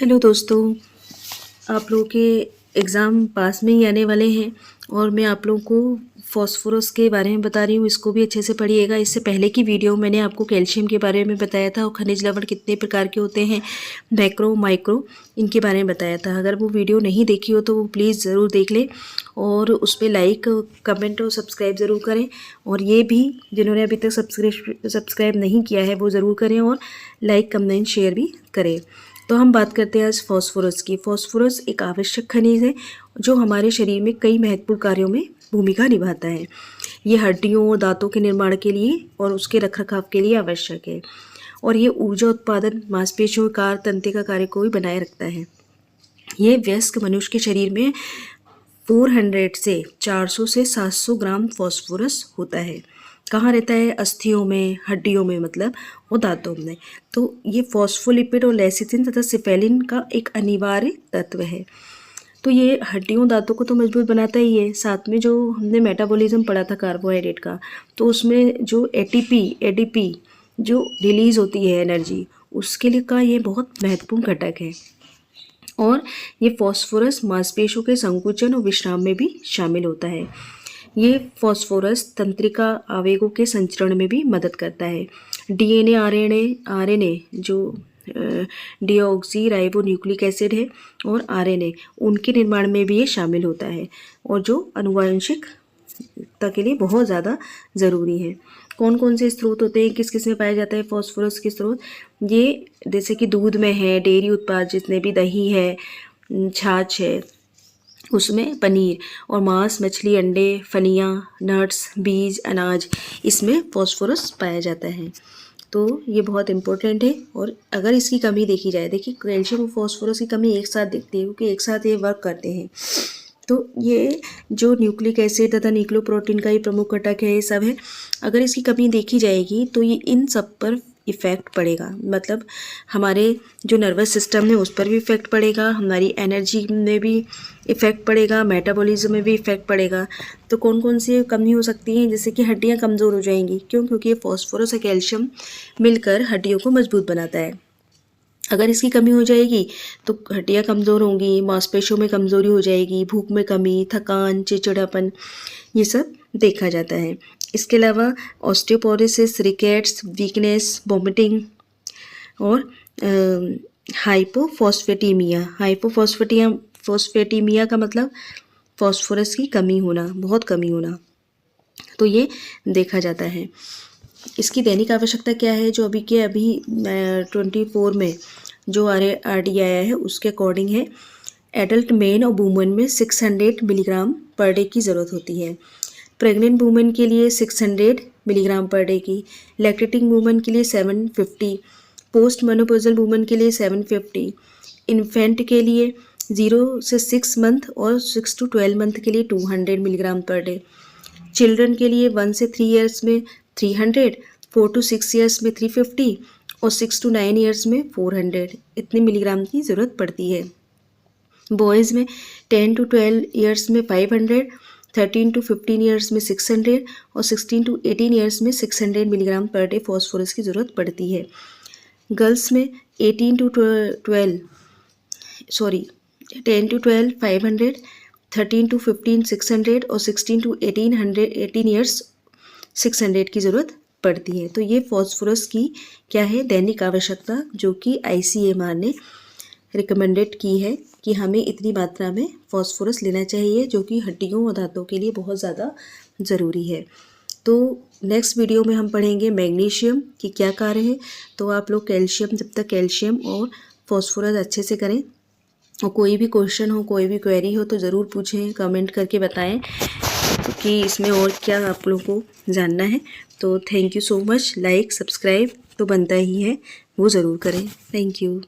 Hello दोस्तों, आप लोगों के एग्ज़ाम पास में ही आने वाले हैं और मैं आप लोगों को फॉस्फोरस के बारे में बता रही हूँ। इसको भी अच्छे से पढ़िएगा। इससे पहले की वीडियो मैंने आपको कैल्शियम के बारे में बताया था और खनिज लवण कितने प्रकार के होते हैं, मैक्रो माइक्रो, इनके बारे में बताया था। अगर वो वीडियो नहीं देखी हो तो वो प्लीज़ ज़रूर देख लें और उस पर लाइक, कमेंट और सब्सक्राइब ज़रूर करें। और ये भी जिन्होंने अभी तक सब्सक्राइब नहीं किया है वो ज़रूर करें और लाइक, कमेंट, शेयर भी करें। तो हम बात करते हैं आज फॉस्फोरस की। फॉस्फोरस एक आवश्यक खनिज है जो हमारे शरीर में कई महत्वपूर्ण कार्यों में भूमिका निभाता है। ये हड्डियों और दांतों के निर्माण के लिए और उसके रखरखाव के लिए आवश्यक है और ये ऊर्जा उत्पादन, मांसपेशियों, कार, तंत्रिका कार्य को भी बनाए रखता है। ये वयस्क मनुष्य के शरीर में 400 से 400 से 700 ग्राम फॉस्फोरस होता है। कहाँ रहता है? अस्थियों में, हड्डियों में मतलब, और दांतों में। तो ये फॉस्फोलिपिड और लेसिथिन तथा सिफेलिन का एक अनिवार्य तत्व है। तो ये हड्डियों, दांतों को तो मजबूत बनाता ही है, साथ में जो हमने मेटाबॉलिज्म पढ़ा था कार्बोहाइड्रेट का, तो उसमें जो एडीपी जो रिलीज होती है एनर्जी, उसके लिए का ये बहुत महत्वपूर्ण घटक है। और ये फॉस्फोरस मांसपेशियों के संकुचन और विश्राम में भी शामिल होता है। ये फॉस्फोरस तंत्रिका आवेगों के संचरण में भी मदद करता है। डीएनए, आरएनए जो डीऑक्सी राइबो न्यूक्लिक एसिड है और आरएनए, उनके निर्माण में भी ये शामिल होता है और जो आनुवंशिकता के लिए बहुत ज़्यादा ज़रूरी है। कौन कौन से स्रोत होते हैं, किस किस में पाया जाता है फॉस्फोरस के स्रोत? ये जैसे कि दूध में है, डेयरी उत्पाद जितने भी, दही है, छाछ है, उसमें पनीर, और मांस, मछली, अंडे, फलियां, नट्स, बीज, अनाज, इसमें फॉस्फोरस पाया जाता है। तो ये बहुत इंपॉर्टेंट है। और अगर इसकी कमी देखी जाए, देखिए कैल्शियम और फॉस्फोरस की कमी एक साथ दिखती है क्योंकि एक साथ ये वर्क करते हैं। तो ये जो न्यूक्लिक एसिड तथा न्यूक्लियोप्रोटीन का ही प्रमुख घटक है, ये सब है। अगर इसकी कमी देखी जाएगी तो ये इन सब पर इफ़ेक्ट पड़ेगा, मतलब हमारे जो नर्वस सिस्टम है उस पर भी इफ़ेक्ट पड़ेगा, हमारी एनर्जी में भी इफ़ेक्ट पड़ेगा, मेटाबॉलिज्म में भी इफ़ेक्ट पड़ेगा। तो कौन कौन सी कमी हो सकती है? जैसे कि हड्डियाँ कमज़ोर हो जाएंगी। क्यों? क्योंकि ये फॉस्फोरस और कैल्शियम मिलकर हड्डियों को मजबूत बनाता है। अगर इसकी कमी हो जाएगी तो हड्डियाँ कमज़ोर होंगी, मांसपेशियों में कमज़ोरी हो जाएगी, भूख में कमी, थकान, चिड़चिड़ापन, ये सब देखा जाता है। इसके अलावा ऑस्टियोपोरोसिस, रिकेट्स, वीकनेस, वॉमिटिंग और हाइपोफॉस्फेटीमिया का मतलब फॉस्फोरस की कमी होना, बहुत कमी होना, तो ये देखा जाता है। इसकी दैनिक आवश्यकता क्या है? जो अभी 24 में जो RD आया है उसके अकॉर्डिंग है, एडल्ट मेन और वुमेन में 600 मिलीग्राम पर डे की ज़रूरत होती है। प्रेग्नेंट वुमेन के लिए 600 मिलीग्राम पर डे की, लैक्टेटिंग वुमेन के लिए 750, पोस्ट मेनोपॉजल वुमेन के लिए 750, इन्फेंट के लिए 0 से 6 मंथ और 6 to 12 मंथ के लिए 200 मिलीग्राम पर डे, चिल्ड्रन के लिए 1 से 3 ईयर्स में 300, 4 to 6 ईयर्स में 350 और 6 to 9 ईयर्स में 400, इतने मिलीग्राम की ज़रूरत पड़ती है। बॉयज़ में 10 to 12 ईयर्स में 500, 13 to 15 ईयर्स में 600 और 16 to 18 ईयर्स में 600 मिलीग्राम पर डे फॉस्फोरस की ज़रूरत पड़ती है। गर्ल्स में 10 to 12 500, 13 to 15 600 और 16 to 18 ईयर्स 600 की ज़रूरत पड़ती है। तो ये फॉस्फोरस की क्या है? दैनिक आवश्यकता, जो कि ICMR ने रिकमेंडेड की है कि हमें इतनी मात्रा में फॉस्फोरस लेना चाहिए, जो कि हड्डियों और दांतों के लिए बहुत ज़्यादा ज़रूरी है। तो नेक्स्ट वीडियो में हम पढ़ेंगे मैग्नीशियम की क्या कार्य है। तो आप लोग जब तक कैल्शियम और फॉस्फोरस अच्छे से करें, और कोई भी क्वेश्चन हो, कोई भी क्वेरी हो तो ज़रूर पूछें, कमेंट करके बताएं कि इसमें और क्या आप लोगों को जानना है। तो thank you so much. Like, subscribe तो बनता ही है, वो ज़रूर करें। Thank you.